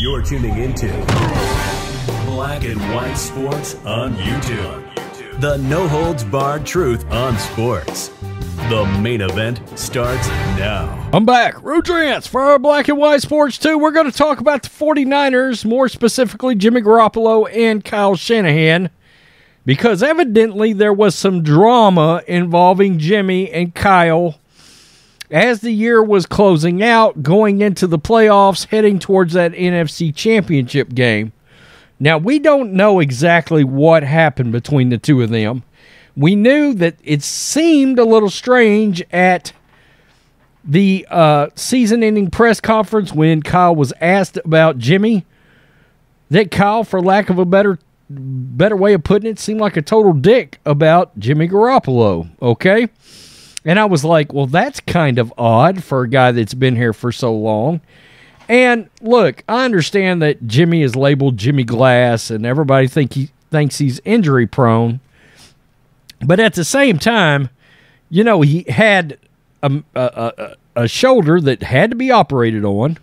You're tuning into Black and White Sports on YouTube. The no-holds-barred truth on sports. The main event starts now. I'm back. Rudrance for our Black and White Sports 2. We're going to talk about the 49ers, more specifically Jimmy Garoppolo and Kyle Shanahan, because evidently there was some drama involving Jimmy and Kyle as the year was closing out, going into the playoffs, heading towards that NFC Championship game. Now, we don't know exactly what happened between the two of them. We knew that it seemed a little strange at the season-ending press conference when Kyle was asked about Jimmy, that Kyle, for lack of a better way of putting it, seemed like a total dick about Jimmy Garoppolo, okay? And I was like, well, that's kind of odd for a guy that's been here for so long. And look, I understand that Jimmy is labeled Jimmy Glass and everybody thinks he's injury prone. But at the same time, you know, he had a shoulder that had to be operated on.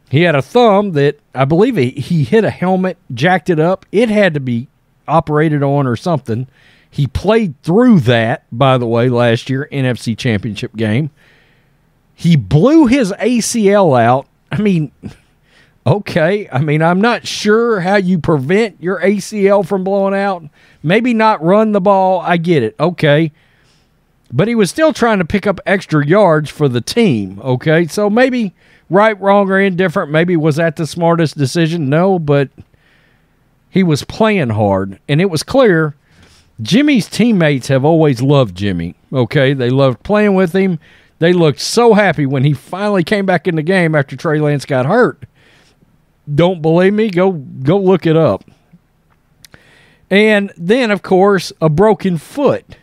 He had a thumb that I believe he hit a helmet, jacked it up. It had to be operated on or something. He played through that, by the way, last year, NFC Championship game. He blew his ACL out. I mean, okay. I mean, I'm not sure how you prevent your ACL from blowing out. Maybe not run the ball. I get it. Okay. But he was still trying to pick up extra yards for the team. Okay. So maybe right, wrong, or indifferent. Maybe was that the smartest decision? No, but he was playing hard. And it was clear Jimmy's teammates have always loved Jimmy. Okay. They loved playing with him. They looked so happy when he finally came back in the game after Trey Lance got hurt. Don't believe me? Go look it up. And then, of course, a broken foot.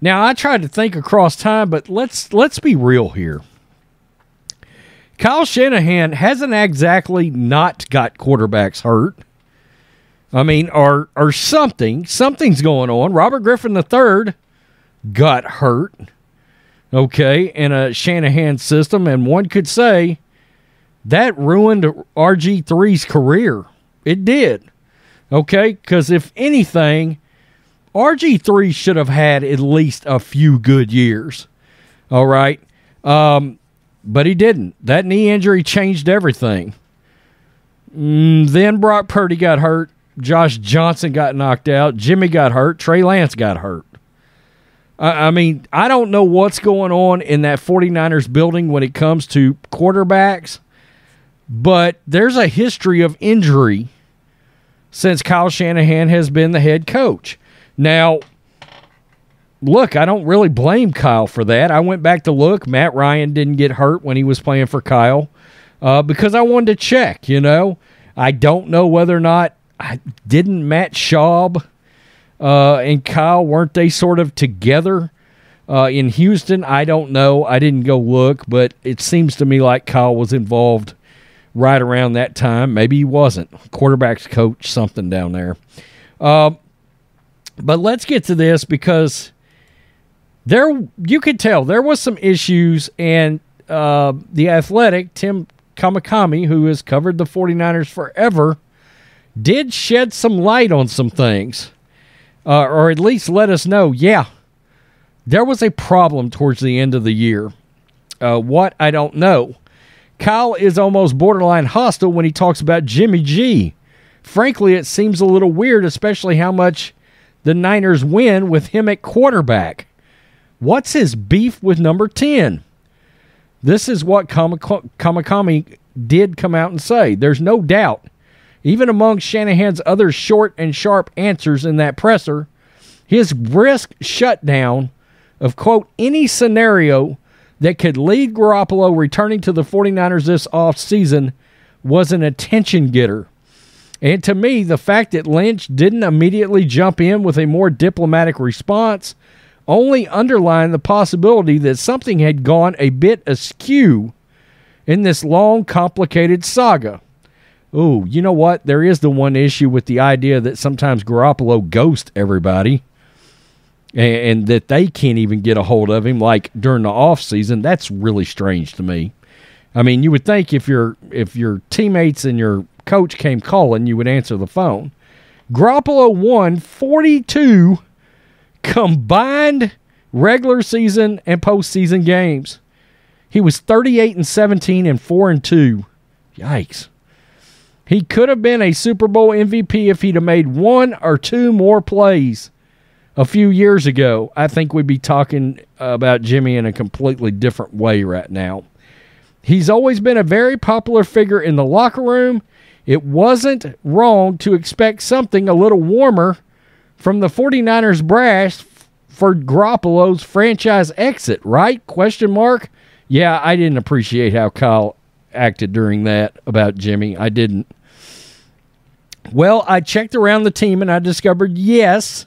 Now, I tried to think across time, but let's be real here. Kyle Shanahan hasn't exactly not got quarterbacks hurt. I mean, or something's going on. Robert Griffin III got hurt, okay, in a Shanahan system, and one could say that ruined RG3's career. It did. Okay, because if anything, RG3 should have had at least a few good years. All right. But he didn't. That knee injury changed everything. Then Brock Purdy got hurt. Josh Johnson got knocked out. Jimmy got hurt. Trey Lance got hurt. I mean, I don't know what's going on in that 49ers building when it comes to quarterbacks, but there's a history of injury since Kyle Shanahan has been the head coach. Now, look, I don't really blame Kyle for that. I went back to look. Matt Ryan didn't get hurt when he was playing for Kyle because I wanted to check, you know. I don't know whether or not didn't Matt Schaub and Kyle, weren't they sort of together in Houston? I don't know. I didn't go look, but it seems to me like Kyle was involved right around that time. Maybe he wasn't. Quarterback's coach, something down there. But let's get to this because you could tell there was some issues, and the Athletic, Tim Kamakami, who has covered the 49ers forever, did shed some light on some things, or at least let us know, yeah, there was a problem towards the end of the year. What? I don't know. Kyle is almost borderline hostile when he talks about Jimmy G. Frankly, it seems a little weird, especially how much the Niners win with him at quarterback. What's his beef with number 10? This is what Kamakami did come out and say. There's no doubt, even among Shanahan's other short and sharp answers in that presser, his brisk shutdown of, quote, any scenario that could lead Garoppolo returning to the 49ers this offseason was an attention getter. And to me, the fact that Lynch didn't immediately jump in with a more diplomatic response only underlined the possibility that something had gone a bit askew in this long, complicated saga. Ooh, you know what? There is the one issue with the idea that sometimes Garoppolo ghosts everybody and that they can't even get a hold of him, like during the offseason. That's really strange to me. I mean, you would think if your teammates and your coach came calling, you would answer the phone. Garoppolo won 42 combined regular season and postseason games. He was 38-17 and 4-2. Yikes. He could have been a Super Bowl MVP if he'd have made one or two more plays a few years ago. I think we'd be talking about Jimmy in a completely different way right now. He's always been a very popular figure in the locker room. It wasn't wrong to expect something a little warmer from the 49ers brass for Garoppolo's franchise exit, right? Question mark. Yeah, I didn't appreciate how Kyle acted during that about Jimmy. I didn't. Well, I checked around the team and I discovered, yes,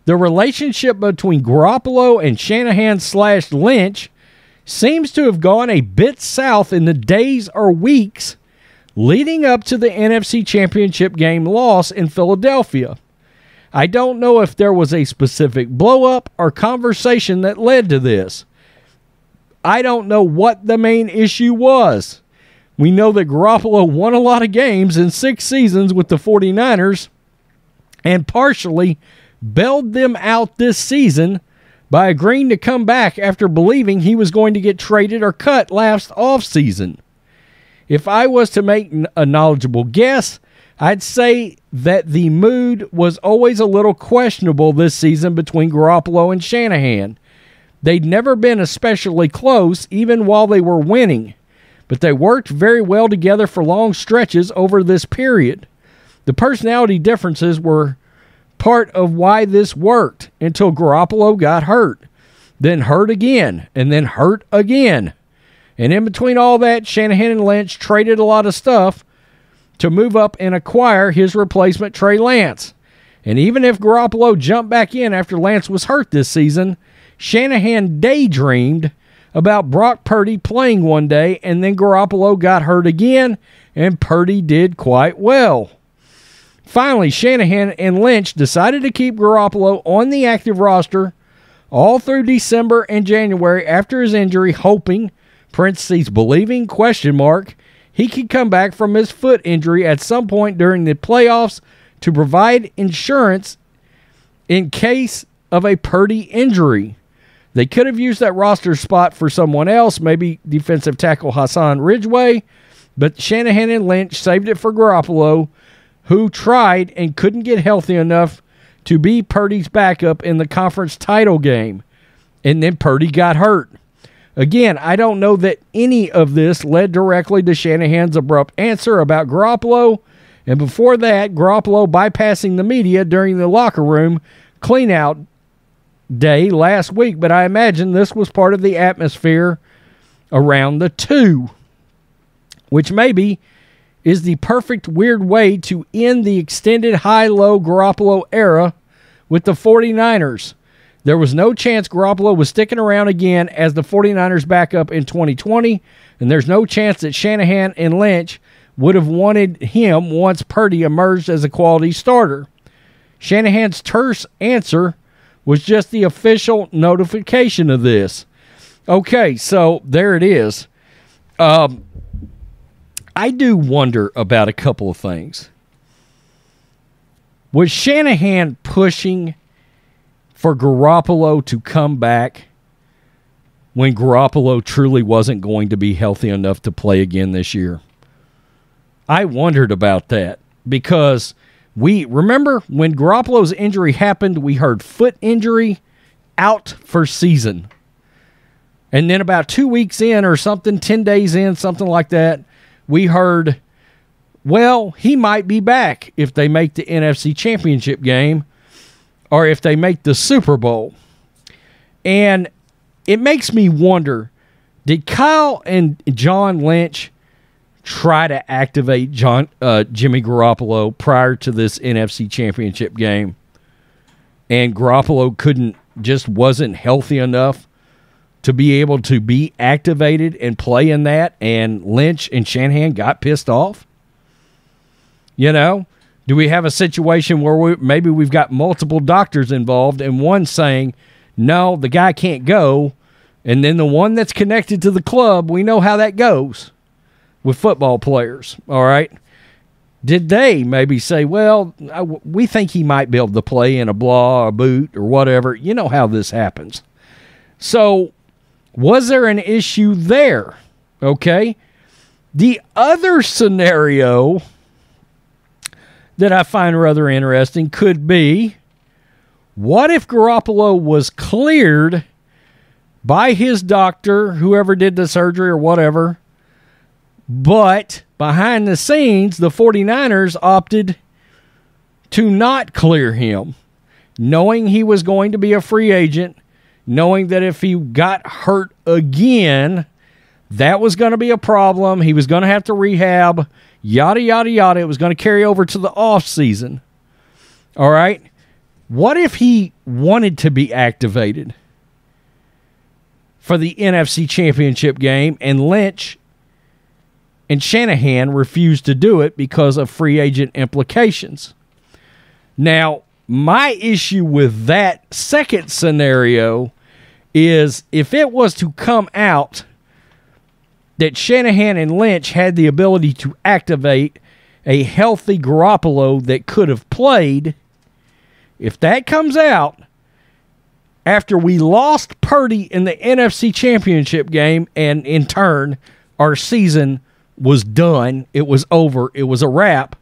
the relationship between Garoppolo and Shanahan/Lynch seems to have gone a bit south in the days or weeks leading up to the NFC Championship game loss in Philadelphia. I don't know if there was a specific blow-up or conversation that led to this. I don't know what the main issue was. We know that Garoppolo won a lot of games in 6 seasons with the 49ers and partially bailed them out this season by agreeing to come back after believing he was going to get traded or cut last offseason. If I was to make a knowledgeable guess, I'd say that the mood was always a little questionable this season between Garoppolo and Shanahan. They'd never been especially close, even while they were winning, but they worked very well together for long stretches over this period. The personality differences were part of why this worked until Garoppolo got hurt, then hurt again, and then hurt again. And in between all that, Shanahan and Lynch traded a lot of stuff to move up and acquire his replacement, Trey Lance. And even if Garoppolo jumped back in after Lance was hurt this season, Shanahan daydreamed about Brock Purdy playing one day, and then Garoppolo got hurt again, and Purdy did quite well. Finally, Shanahan and Lynch decided to keep Garoppolo on the active roster all through December and January after his injury, hoping, parentheses, believing, question mark, he could come back from his foot injury at some point during the playoffs to provide insurance in case of a Purdy injury. They could have used that roster spot for someone else, maybe defensive tackle Hassan Ridgeway, but Shanahan and Lynch saved it for Garoppolo, who tried and couldn't get healthy enough to be Purdy's backup in the conference title game. And then Purdy got hurt. Again, I don't know that any of this led directly to Shanahan's abrupt answer about Garoppolo, and before that, Garoppolo bypassing the media during the locker room clean-out day last week, but I imagine this was part of the atmosphere around the two, which maybe is the perfect weird way to end the extended high-low Garoppolo era with the 49ers. There was no chance Garoppolo was sticking around again as the 49ers backup in 2020, and there's no chance that Shanahan and Lynch would have wanted him once Purdy emerged as a quality starter. Shanahan's terse answer was just the official notification of this. Okay, so there it is. I do wonder about a couple of things. Was Shanahan pushing for Garoppolo to come back when Garoppolo truly wasn't going to be healthy enough to play again this year? I wondered about that because we remember when Garoppolo's injury happened, we heard foot injury, out for season. And then about 2 weeks in or something, 10 days in, something like that, we heard, well, he might be back if they make the NFC Championship game or if they make the Super Bowl. And it makes me wonder, did Kyle and John Lynch try to activate Jimmy Garoppolo prior to this NFC Championship game, and Garoppolo wasn't healthy enough to be able to be activated and play in that, and Lynch and Shanahan got pissed off? You know, do we have a situation where maybe we've got multiple doctors involved and one saying, no, the guy can't go, And then the one that's connected to the club, we know how that goes with football players, all right? Did they maybe say, well, we think he might be able to play in a blah or boot or whatever? You know how this happens. So was there an issue there? Okay. The other scenario that I find rather interesting could be, what if Garoppolo was cleared by his doctor, whoever did the surgery or whatever, but behind the scenes, the 49ers opted to not clear him, knowing he was going to be a free agent, knowing that if he got hurt again, that was going to be a problem. He was going to have to rehab, yada, yada, yada. It was going to carry over to the offseason. All right? What if he wanted to be activated for the NFC Championship game and Lynch and Shanahan refused to do it because of free agent implications? Now, my issue with that second scenario is if it was to come out that Shanahan and Lynch had the ability to activate a healthy Garoppolo that could have played, if that comes out after we lost Purdy in the NFC Championship game and in turn our season was done, it was over, it was a wrap,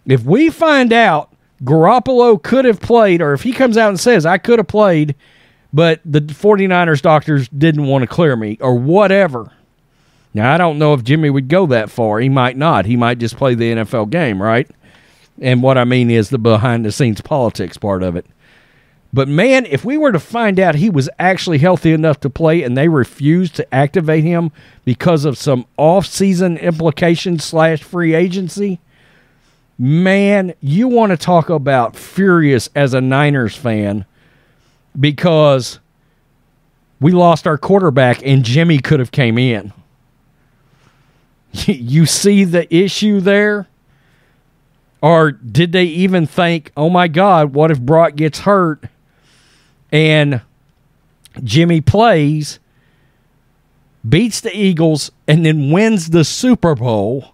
if we find out Garoppolo could have played, or if he comes out and says, I could have played, but the 49ers doctors didn't want to clear me, or whatever. Now, I don't know if Jimmy would go that far. He might not. He might just play the NFL game, right? And what I mean is the behind-the-scenes politics part of it. But, man, if we were to find out he was actually healthy enough to play and they refused to activate him because of some off-season implications / free agency, man, you want to talk about furious as a Niners fan because we lost our quarterback and Jimmy could have came in. You see the issue there? Or did they even think, oh my God, what if Brock gets hurt and Jimmy plays, beats the Eagles, and then wins the Super Bowl?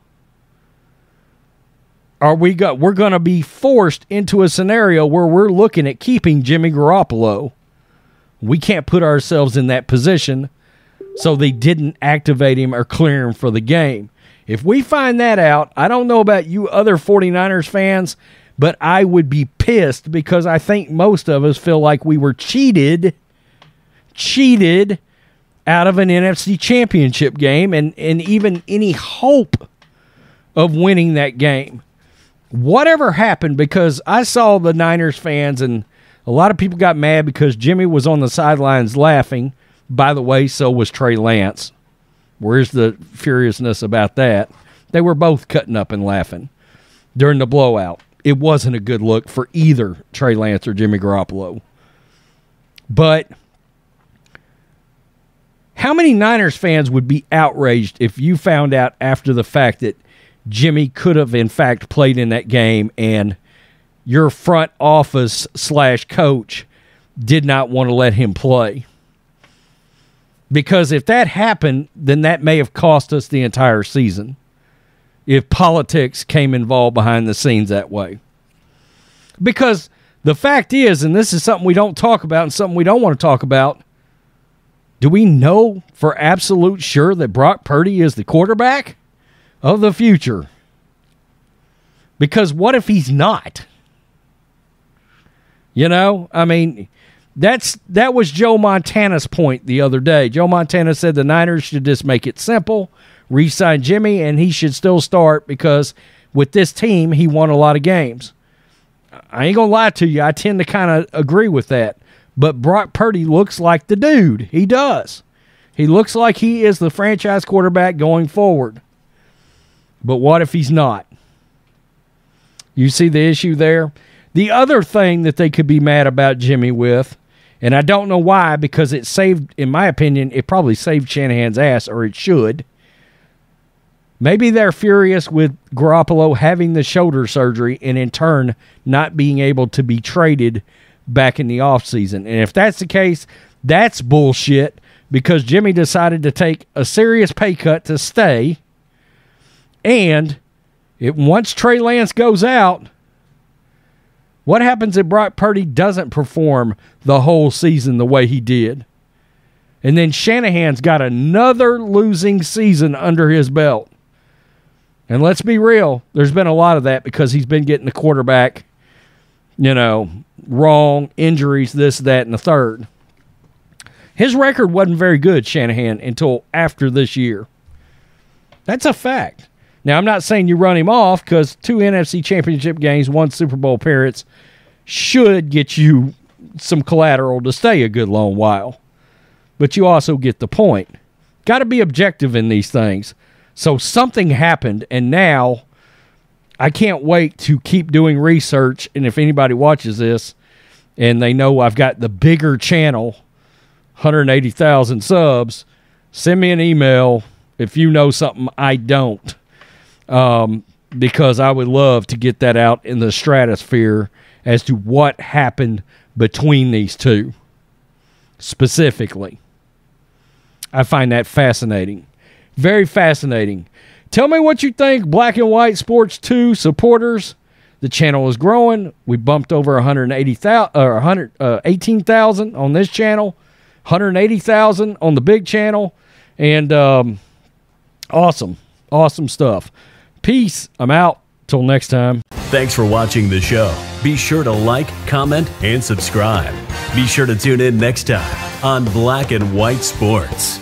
We're going to be forced into a scenario where we're looking at keeping Jimmy Garoppolo. We can't put ourselves in that position, so they didn't activate him or clear him for the game. If we find that out, I don't know about you other 49ers fans, but I would be pissed because I think most of us feel like we were cheated out of an NFC Championship game and even any hope of winning that game. Whatever happened, because I saw the Niners fans and a lot of people got mad because Jimmy was on the sidelines laughing. By the way, so was Trey Lance. Where's the furiousness about that? They were both cutting up and laughing during the blowout. It wasn't a good look for either Trey Lance or Jimmy Garoppolo. But how many Niners fans would be outraged if you found out after the fact that Jimmy could have, in fact, played in that game and your front office / coach did not want to let him play? Because if that happened, then that may have cost us the entire season if politics came involved behind the scenes that way. Because the fact is, and this is something we don't talk about and something we don't want to talk about, do we know for absolute sure that Brock Purdy is the quarterback of the future? Because what if he's not? You know, I mean, that was Joe Montana's point the other day. Joe Montana said the Niners should just make it simple, re-sign Jimmy, and he should still start because with this team, he won a lot of games. I ain't going to lie to you. I tend to kind of agree with that. But Brock Purdy looks like the dude. He does. He looks like he is the franchise quarterback going forward. But what if he's not? You see the issue there? The other thing that they could be mad about Jimmy with, and I don't know why, because it saved, in my opinion, it probably saved Shanahan's ass, or it should. Maybe they're furious with Garoppolo having the shoulder surgery and in turn not being able to be traded back in the offseason. And if that's the case, that's bullshit because Jimmy decided to take a serious pay cut to stay. And once Trey Lance goes out, what happens if Brock Purdy doesn't perform the whole season the way he did? And then Shanahan's got another losing season under his belt. And let's be real, there's been a lot of that because he's been getting the quarterback, wrong, injuries, this, that, and the third. His record wasn't very good, Shanahan, until after this year. That's a fact. Now, I'm not saying you run him off because 2 NFC championship games, 1 Super Bowl appearance should get you some collateral to stay a good long while. But you also get the point. Got to be objective in these things. So something happened, and now I can't wait to keep doing research. And if anybody watches this and they know I've got the bigger channel, 180,000 subs, send me an email if you know something I don't. Because I would love to get that out in the stratosphere as to what happened between these two specifically. I find that fascinating. Very fascinating. Tell me what you think, Black and White Sports 2 supporters. The channel is growing. We bumped over 118,000 on this channel, 180,000 on the big channel, and awesome stuff. Peace. I'm out. Till next time. Thanks for watching the show. Be sure to like, comment, and subscribe. Be sure to tune in next time on Black and White Sports.